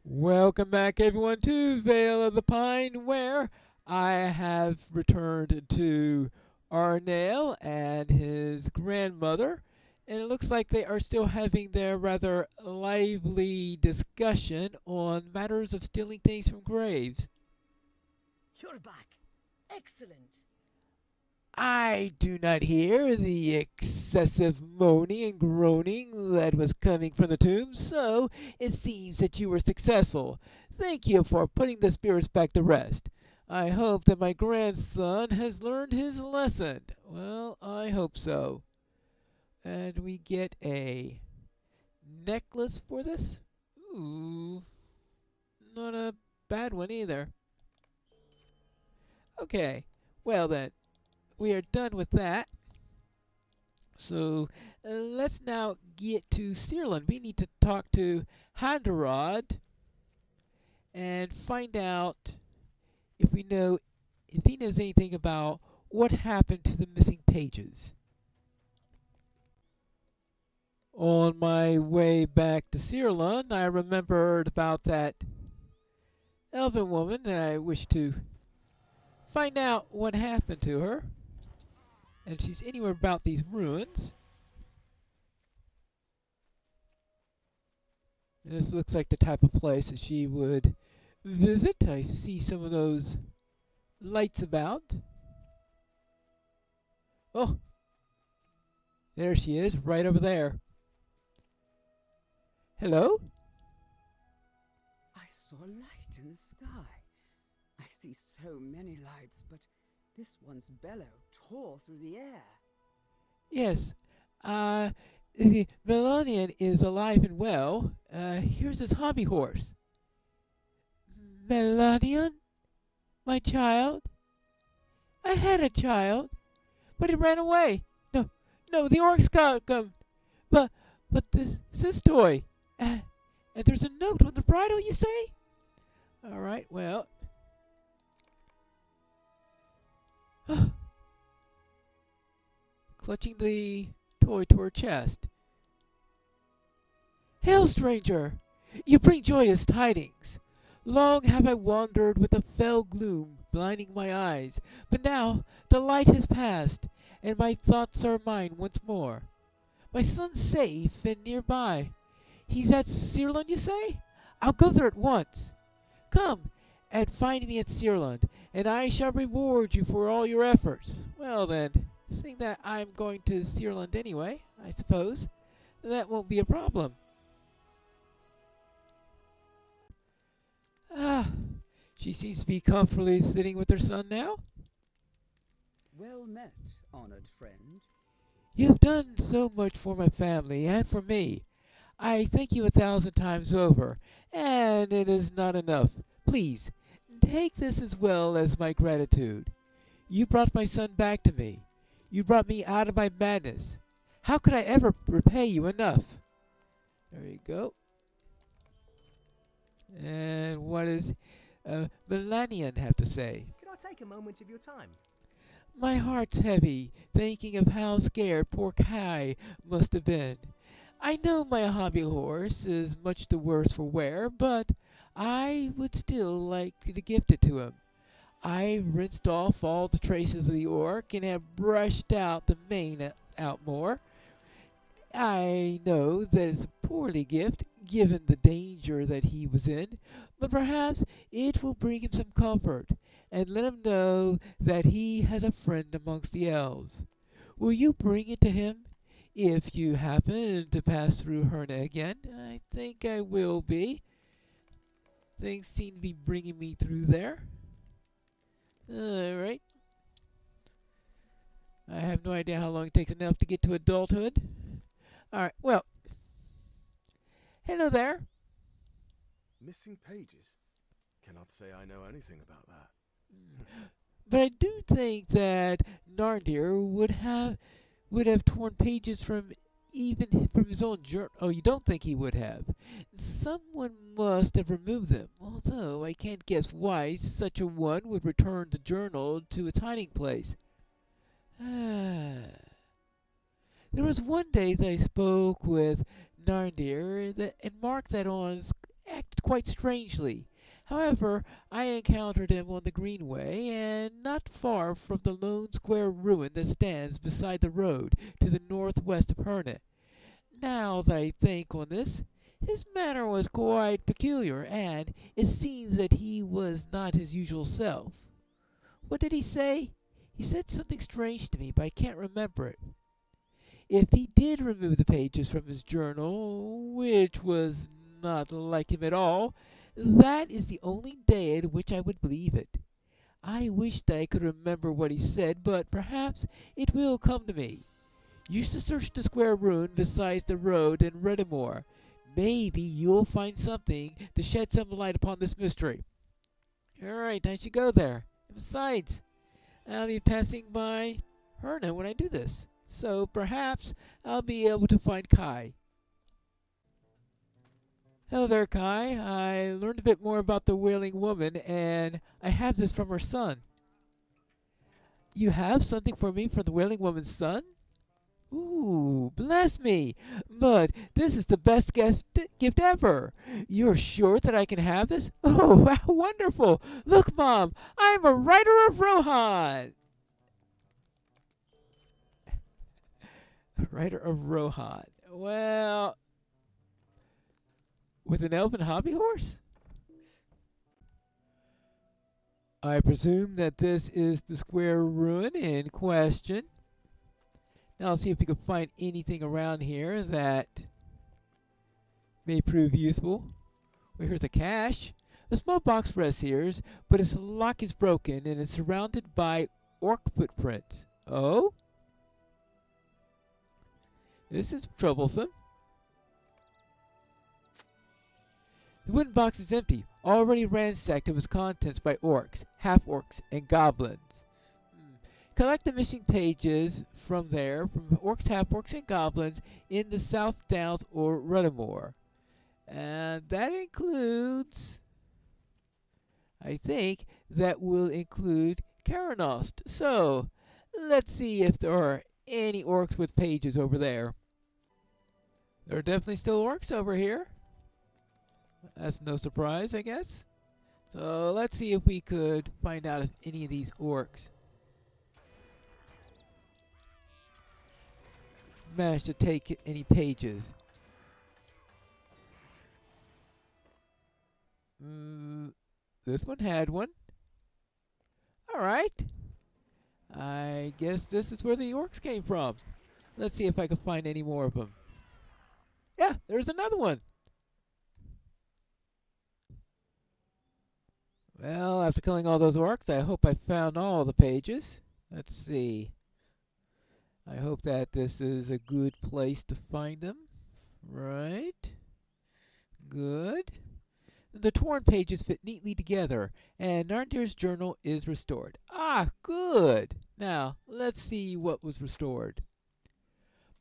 Welcome back, everyone, to Vale of the Pine, where I have returned to Arnell and his grandmother, and it looks like they are still having their rather lively discussion on matters of stealing things from graves. You're back. Excellent. I do not hear the excessive moaning and groaning that was coming from the tomb, so it seems that you were successful. Thank you for putting the spirits back to rest. I hope that my grandson has learned his lesson. Well, I hope so. And we get a necklace for this? Ooh, not a bad one either. Okay, well then, we are done with that. So let's now get to Searland. We need to talk to Handarod and find out if he knows anything about what happened to the missing pages. On my way back to Searland, I remembered about that elven woman, and I wish to find out what happened to her. And if she's anywhere about these ruins. This looks like the type of place that she would visit. I see some of those lights about. Oh, there she is, right over there. Hello? I saw a light in the sky. I see so many lights, but this one's bellow tore through the air. Yes, the Melanian is alive and well. Here's his hobby horse. Melanian? My child? I had a child, but it ran away. No, the orcs got him. But, this toy. And there's a note on the bridle, you say? All right, well. Clutching the toy to her chest. Hail, stranger! You bring joyous tidings. Long have I wandered with a fell gloom blinding my eyes, but now the light has passed, and my thoughts are mine once more. My son's safe and nearby. He's at Searland, you say? I'll go there at once. Come and find me at Searland, and I shall reward you for all your efforts. Well then, seeing that I'm going to Searland anyway, I suppose, that won't be a problem. Ah, she seems to be comfortably sitting with her son now. Well met, honored friend. You have done so much for my family and for me. I thank you 1,000 times over, and it is not enough. Please, take this as well as my gratitude. You brought my son back to me. You brought me out of my madness. How could I ever repay you enough? There you go. And what does Melanian have to say? Could I take a moment of your time? My heart's heavy, thinking of how scared poor Kai must have been. I know my hobby horse is much the worse for wear, but I would still like to gift it to him. I rinsed off all the traces of the orc and have brushed out the mane out more. I know that it's a poorly gift, given the danger that he was in, but perhaps it will bring him some comfort, and let him know that he has a friend amongst the elves. Will you bring it to him, if you happen to pass through Herna again? I think I will be. Things seem to be bringing me through there. Alright. I have no idea how long it takes an elf to get to adulthood. Alright, well. Hello there. Missing pages? Cannot say I know anything about that. But I do think that Narndir would have torn pages from his own journal. Oh, you don't think he would have? Someone must have removed them. Although I can't guess why such a one would return the journal to its hiding place. There was one day that I spoke with Narndir and marked that on acted quite strangely. However, I encountered him on the greenway, and not far from the lone square ruin that stands beside the road to the northwest of Hernet. Now that I think on this, his manner was quite peculiar, and it seems that he was not his usual self. What did he say? He said something strange to me, but I can't remember it. If he did remove the pages from his journal, which was not like him at all, that is the only day at which I would believe it. I wish that I could remember what he said, but perhaps it will come to me. You should search the square ruin beside the road in Redamore. Maybe you'll find something to shed some light upon this mystery. All right, I should go there. And besides, I'll be passing by Herna when I do this, so perhaps I'll be able to find Kai. Hello there, Kai. I learned a bit more about the Wailing Woman, and I have this from her son. You have something for me from the Wailing Woman's son? Ooh, bless me! But this is the best gift ever! You're sure that I can have this? Oh, how wonderful! Look, Mom, I'm a writer of Rohan! Writer of Rohan. Well, with an elven hobby horse? I presume that this is the square ruin in question. Now let's see if we can find anything around here that may prove useful. Well, here's a cache. A small box rests here, but its lock is broken and it's surrounded by orc footprints. Oh? This is troublesome. The wooden box is empty, already ransacked of its contents by orcs, half-orcs, and goblins. Collect the missing pages from there, from orcs, half-orcs, and goblins in the South Downs or Rudamore. And that includes, I think, that will include Karanost. So, let's see if there are any orcs with pages over there. There are definitely still orcs over here. That's no surprise, I guess. So, let's see if we could find out if any of these orcs managed to take any pages. This one had one. Alright. I guess this is where the orcs came from. Let's see if I can find any more of them. Yeah, there's another one. Well, after killing all those orcs, I hope I found all the pages. Let's see. I hope that this is a good place to find them. Right. Good. The torn pages fit neatly together, and Narndir's journal is restored. Ah, good! Now, let's see what was restored.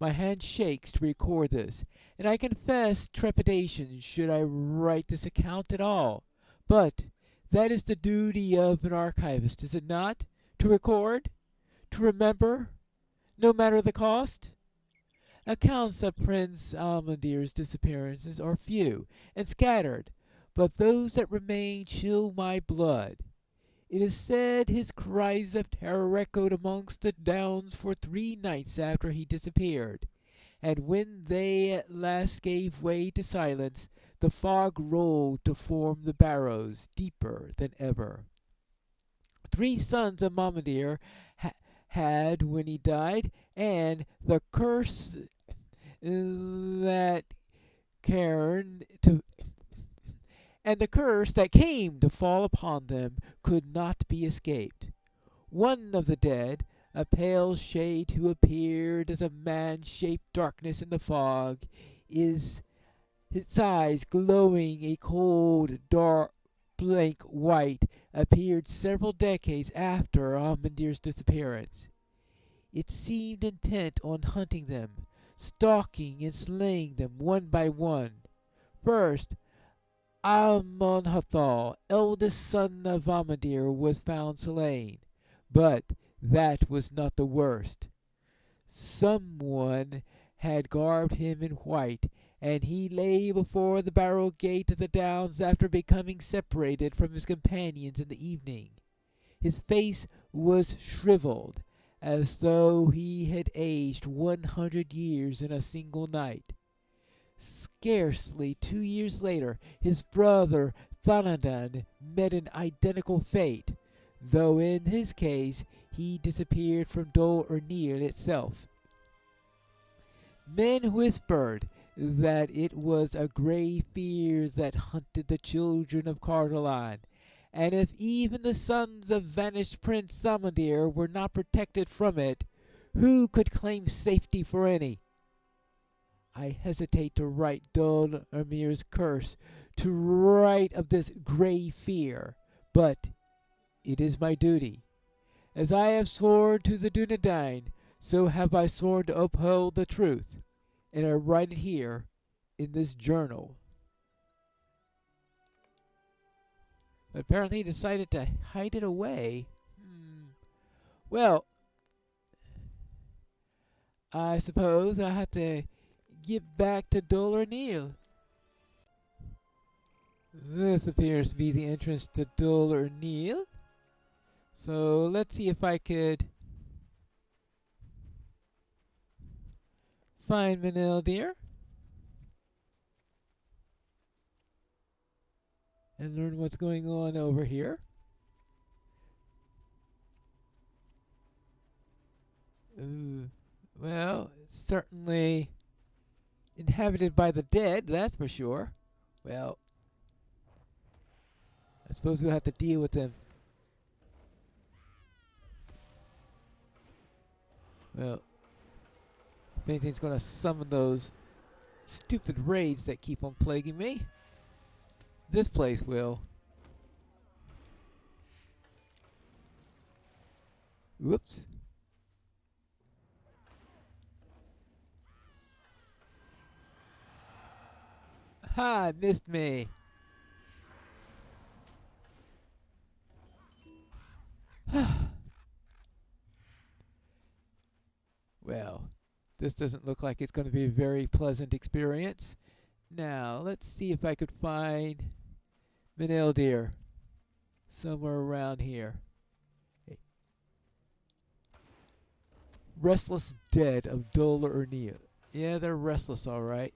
My hand shakes to record this, and I confess trepidation should I write this account at all. But that is the duty of an archivist, is it not? To record? To remember? No matter the cost? Accounts of Prince Almandir's disappearances are few and scattered, but those that remain chill my blood. It is said his cries of terror echoed amongst the downs for 3 nights after he disappeared, and when they at last gave way to silence, the fog rolled to form the barrows deeper than ever. 3 sons of Mamandir had when he died, and the curse that came to fall upon them could not be escaped. One of the dead, a pale shade who appeared as a man-shaped darkness in the fog, its eyes glowing a cold, dark, blank white, appeared several decades after Almandir's disappearance. It seemed intent on hunting them, stalking and slaying them one by one. First, Almonhathal, eldest son of Almandir, was found slain, but that was not the worst. Someone had garbed him in white and he lay before the barrow gate of the downs after becoming separated from his companions in the evening. His face was shriveled, as though he had aged 100 years in a single night. Scarcely 2 years later, his brother Thanadan met an identical fate, though in his case he disappeared from Dol Ernil itself. Men whispered that it was a grey fear that hunted the children of Cardolan, and if even the sons of vanished Prince Samadir were not protected from it, who could claim safety for any? I hesitate to write Dol Ermir's curse, to write of this grey fear, but it is my duty. As I have sworn to the Dunedain, so have I sworn to uphold the truth, and I write it here in this journal. But apparently he decided to hide it away. Well, I suppose I have to get back to Dol Ernil. This appears to be the entrance to Dol Ernil. So let's see if I could find Manildir and learn what's going on over here. Well, it's certainly inhabited by the dead, that's for sure. Well, I suppose we'll have to deal with them. Well, if anything's going to summon those stupid raids that keep on plaguing me, this place will. Whoops. Ha! Missed me. Well, this doesn't look like it's going to be a very pleasant experience. Now, let's see if I could find Manildir somewhere around here. Hey. Restless dead of Dol Ernil. Yeah, they're restless, all right.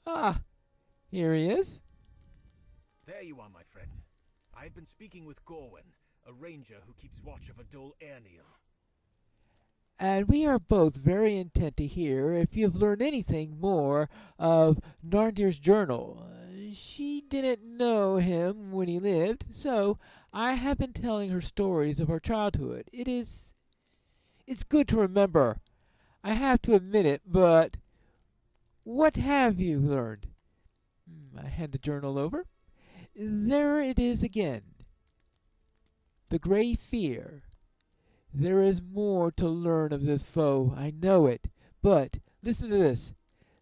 Ah, here he is. There you are, my friend. I have been speaking with Gorwin, a ranger who keeps watch over Dol Ernil. And we are both very intent to hear if you have learned anything more of Narndir's journal. She didn't know him when he lived, so I have been telling her stories of our childhood. It's good to remember. I have to admit it, but what have you learned? I hand the journal over. There it is again. The Grey Fear. There is more to learn of this foe, I know it. But, listen to this.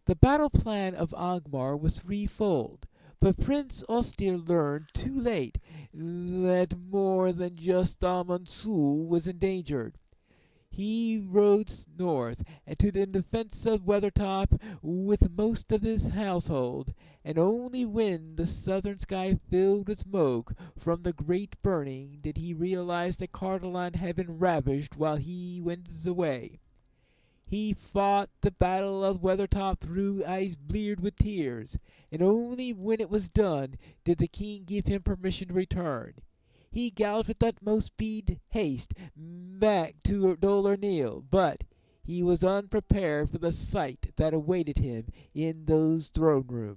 The battle plan of Angmar was threefold, but Prince Ostir learned too late that more than just Amansul was endangered. He rode north and to the defense of Weathertop with most of his household, and only when the southern sky filled with smoke from the great burning did he realize that Cardolan had been ravaged while he went away. He fought the battle of Weathertop through eyes bleared with tears, and only when it was done did the king give him permission to return. He galloped with utmost speed haste back to Dol Ernil, but he was unprepared for the sight that awaited him in those throne room.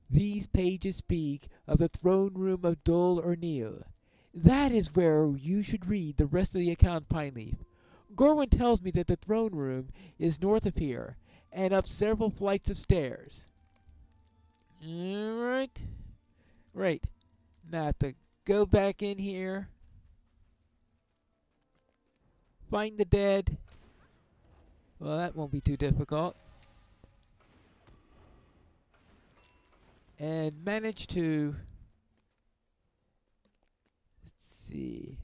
These pages speak of the throne room of Dol Ernil. That is where you should read the rest of the account, Pineleaf. Gorwin tells me that the throne room is north of here, and up several flights of stairs. Alright. Right. Now to go back in here. Find the dead. Well, that won't be too difficult. And manage to... Let's see.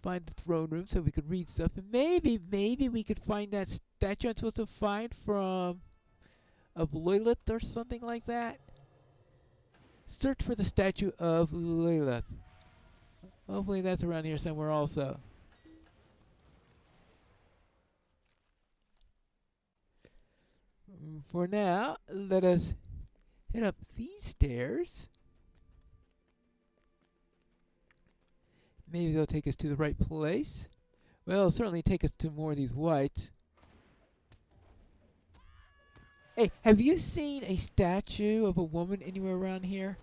find the throne room so we could read stuff. And maybe we could find that statue I'm supposed to find from of Lilith or something like that. Search for the statue of Lilith. Hopefully that's around here somewhere also. For now, let us head up these stairs. Maybe they'll take us to the right place. Well, it'll certainly take us to more of these whites. Hey, have you seen a statue of a woman anywhere around here?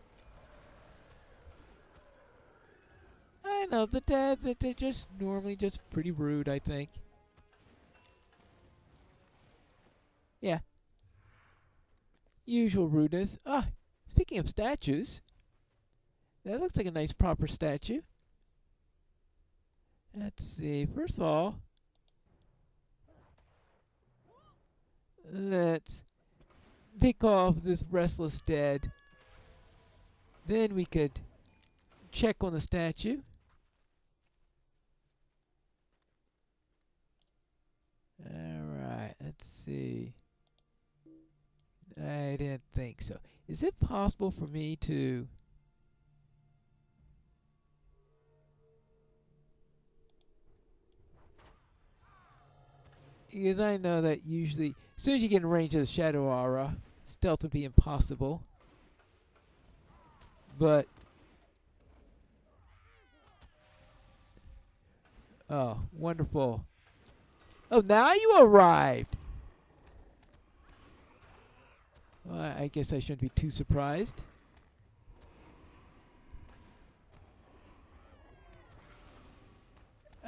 I know, the dead, that they're just normally just pretty rude, I think. Yeah. Usual rudeness. Ah, speaking of statues, that looks like a nice proper statue. Let's see, first of all, let's pick off this restless dead. Then we could check on the statue. Alright, let's see. I didn't think so. Is it possible for me to... Because I know that usually, as soon as you get in range of the shadow aura, stealth would be impossible. But... Oh, wonderful. Oh, now you arrived! Well, I guess I shouldn't be too surprised.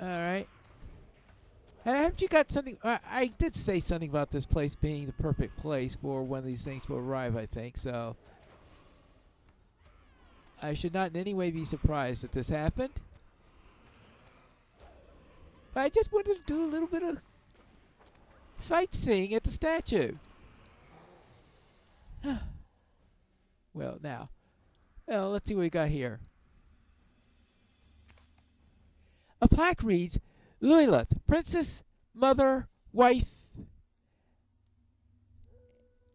Alright. Haven't you got something? I did say something about this place being the perfect place for one of these things to arrive, I think, so. I should not in any way be surprised that this happened. But I just wanted to do a little bit of sightseeing at the statue. Well, now. Well, let's see what we got here. A plaque reads, Lilith, princess, mother, wife,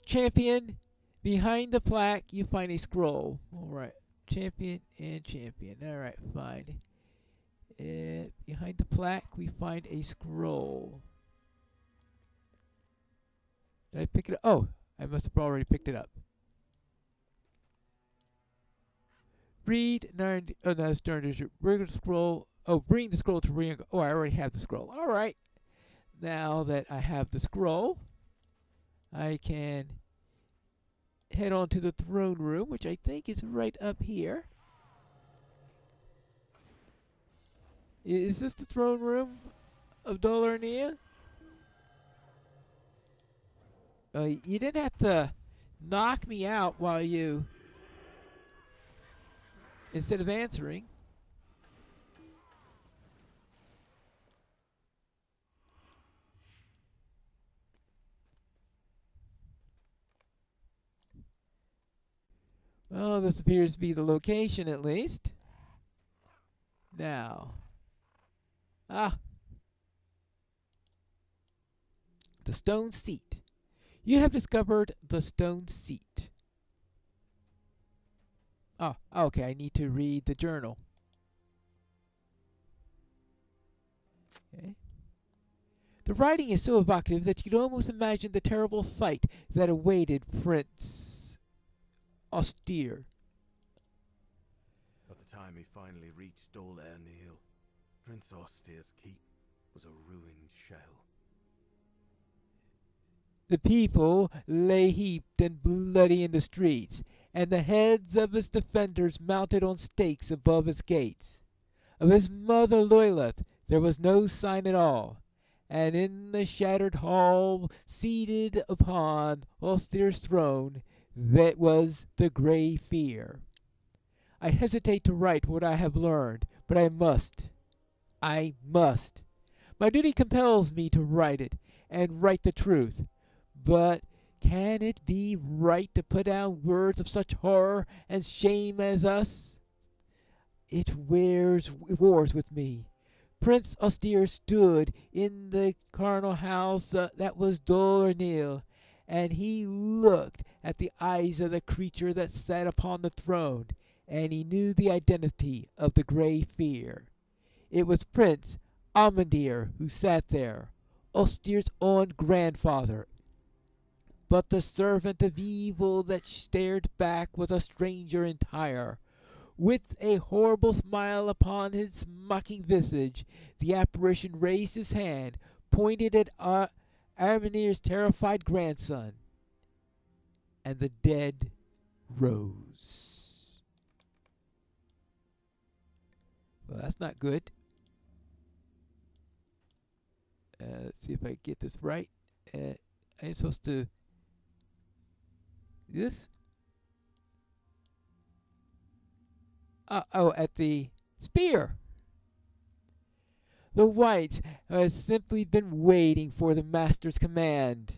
champion. Behind the plaque, you find a scroll. All right. Champion and champion. All right, fine. Behind the plaque, we find a scroll. Did I pick it up? Oh, I must have already picked it up. Read, oh, no, that's bring the scroll. Oh, bring the scroll to Ring. Oh, I already have the scroll. All right. Now that I have the scroll, I can head on to the throne room, which I think is right up here. Is this the throne room of Dolarnia? You didn't have to knock me out while you... instead of answering. Well, this appears to be the location at least. Now. The stone seat. You have discovered the stone seat. Oh, okay, I need to read the journal. Okay. The writing is so evocative that you can almost imagine the terrible sight that awaited Prince Austere. By the time he finally reached Dolarnia, Prince Austere's keep was a ruined shell. The people lay heaped and bloody in the streets, and the heads of his defenders mounted on stakes above his gates. Of his mother Lilith there was no sign at all, and in the shattered hall, seated upon Austere's throne, that was the Grey Fear. I hesitate to write what I have learned, but I must. I must. My duty compels me to write it, and write the truth. But can it be right to put down words of such horror and shame as us? It wars with me. Prince Austere stood in the carnal house that was dull or nil, and he looked at the eyes of the creature that sat upon the throne, and he knew the identity of the Grey Fear. It was Prince Amandir who sat there, Austere's own grandfather. But the servant of evil that stared back was a stranger entire. With a horrible smile upon his mocking visage, the apparition raised his hand, pointed at Arminir's terrified grandson, and the dead rose. Well, that's not good. Let's see if I get this right. I'm supposed to do this? At the spear. The whites had simply been waiting for the master's command.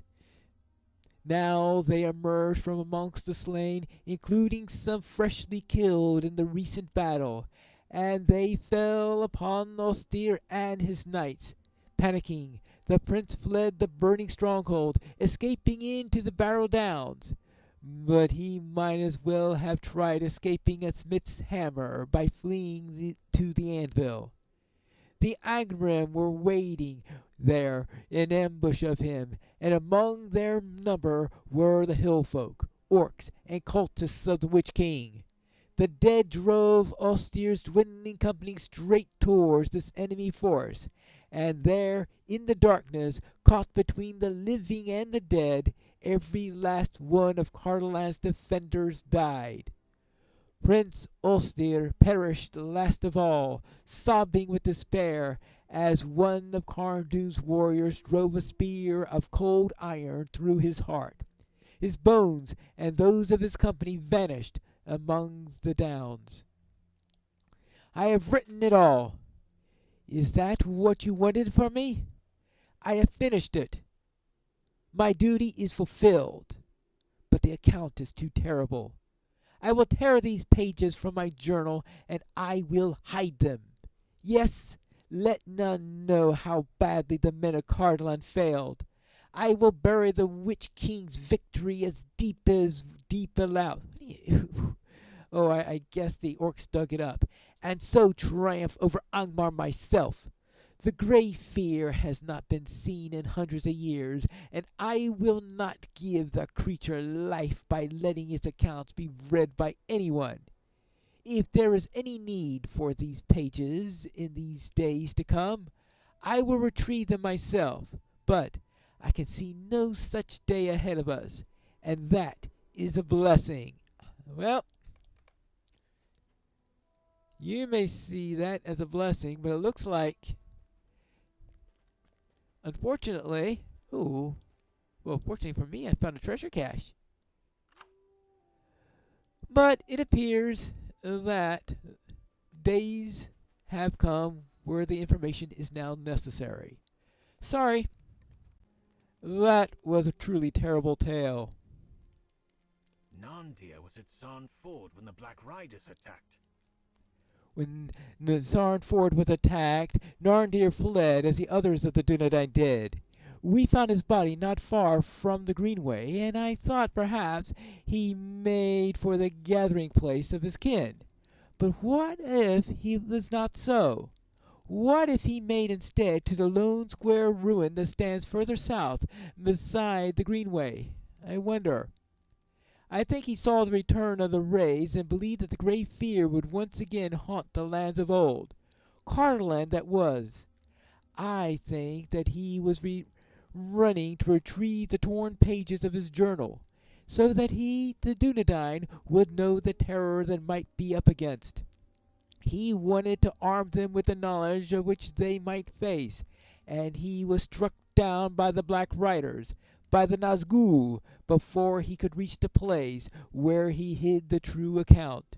Now they emerged from amongst the slain, including some freshly killed in the recent battle, and they fell upon Austere and his knights. Panicking, the prince fled the burning stronghold, escaping into the Barrow Downs. But he might as well have tried escaping a smith's hammer by fleeing to the anvil. The Angrim were waiting there in ambush of him, and among their number were the hill folk, orcs, and cultists of the Witch King. The dead drove Austere's dwindling company straight towards this enemy force, and there, in the darkness, caught between the living and the dead, every last one of Cardolan's defenders died. Prince Austere perished last of all, sobbing with despair, as one of Cardoon's warriors drove a spear of cold iron through his heart. His bones and those of his company vanished among the downs. I have written it all. Is that what you wanted from me? I have finished it. My duty is fulfilled, but the account is too terrible. I will tear these pages from my journal, and I will hide them. Yes, let none know how badly the men of Cardolan failed. I will bury the Witch King's victory as deep allowed. Oh, I guess the orcs dug it up, and so triumph over Angmar myself. The Grey Fear has not been seen in hundreds of years, and I will not give the creature life by letting its accounts be read by anyone. If there is any need for these pages in these days to come, I will retrieve them myself, but I can see no such day ahead of us, and that is a blessing. Well, you may see that as a blessing, but it looks like, unfortunately, fortunately for me, I found a treasure cache. But it appears that days have come where the information is now necessary. Sorry. That was a truly terrible tale. Narndir was at Sarn Ford when the Black Riders attacked. When Sarn Ford was attacked, Narndir fled as the others of the Dunedain did. We found his body not far from the Greenway, and I thought perhaps he made for the gathering place of his kin. But what if he was not so? What if he made instead to the lone square ruin that stands further south beside the Greenway? I wonder. I think he saw the return of the rays and believed that the Grey Fear would once again haunt the lands of old. Cardolan that was. I think that he was running to retrieve the torn pages of his journal, so that he, the Dunedain, would know the terror that might be up against. He wanted to arm them with the knowledge of which they might face, and he was struck down by the Black Riders, by the Nazgul, before he could reach the place where he hid the true account.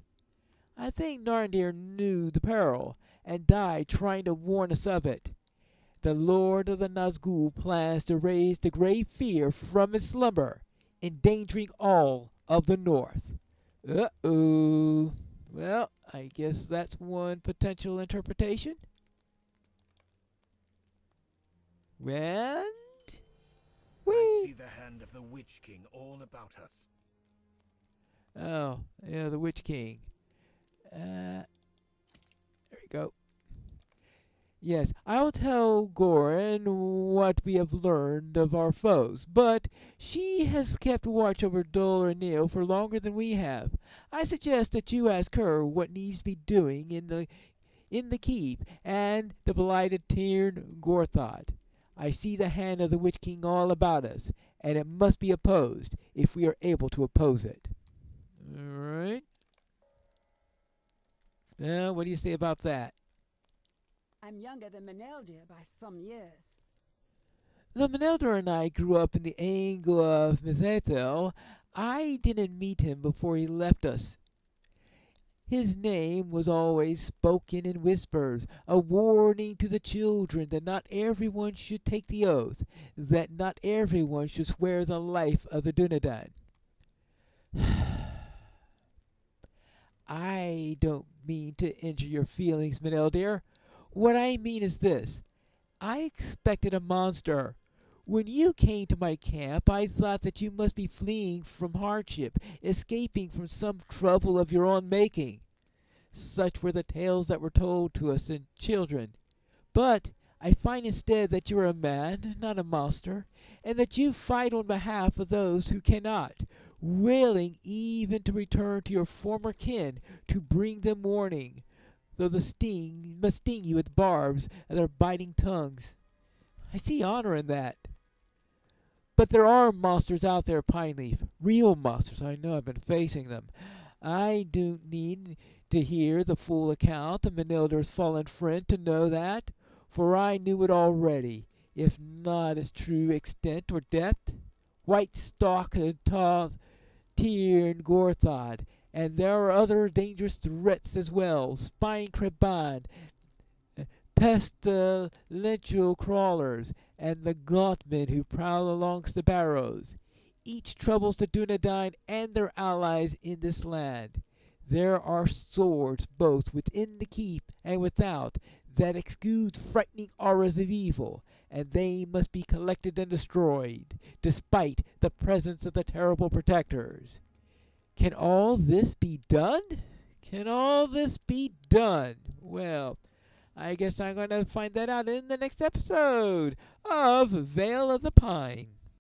I think Narndir knew the peril, and died trying to warn us of it. The Lord of the Nazgul plans to raise the Grey Fear from its slumber, endangering all of the North. Uh-oh. Well, I guess that's one potential interpretation. And I see the hand of the Witch King all about us. oh, yeah, the Witch King. There we go. Yes, I'll tell Gorin what we have learned of our foes, but she has kept watch over Dol or Neil for longer than we have. I suggest that you ask her what needs to be doing in the keep and the blighted Tirn Gorthod. I see the hand of the Witch King all about us, and it must be opposed if we are able to oppose it. All right. Well, what do you say about that? I'm younger than Meneldir by some years. The Menelder and I grew up in the angle of Mithethel. I didn't meet him before he left us. His name was always spoken in whispers, a warning to the children that not everyone should take the oath, that not everyone should swear the life of the Dunedain. I don't mean to injure your feelings, Meneldir. What I mean is this. I expected a monster. When you came to my camp, I thought that you must be fleeing from hardship, escaping from some trouble of your own making. Such were the tales that were told to us as children. But I find instead that you are a man, not a monster, and that you fight on behalf of those who cannot, willing even to return to your former kin to bring them warning, though the sting must sting you with barbs and their biting tongues. I see honor in that. But there are monsters out there, Pineleaf. Real monsters. I know I've been facing them. I don't need to hear the full account of Menelder's fallen friend to know that, for I knew it already, if not its true extent or depth. White stalk and tall Tyr and Gorthod, and there are other dangerous threats as well, spine creban, pestilential crawlers, and the gauntmen who prowl alongst the barrows. Each troubles the Dunedain and their allies in this land. There are swords both within the keep and without that exude frightening auras of evil, and they must be collected and destroyed, despite the presence of the terrible protectors. Can all this be done? Can all this be done? Well, I guess I'm going to find that out in the next episode of Vale of the Pine.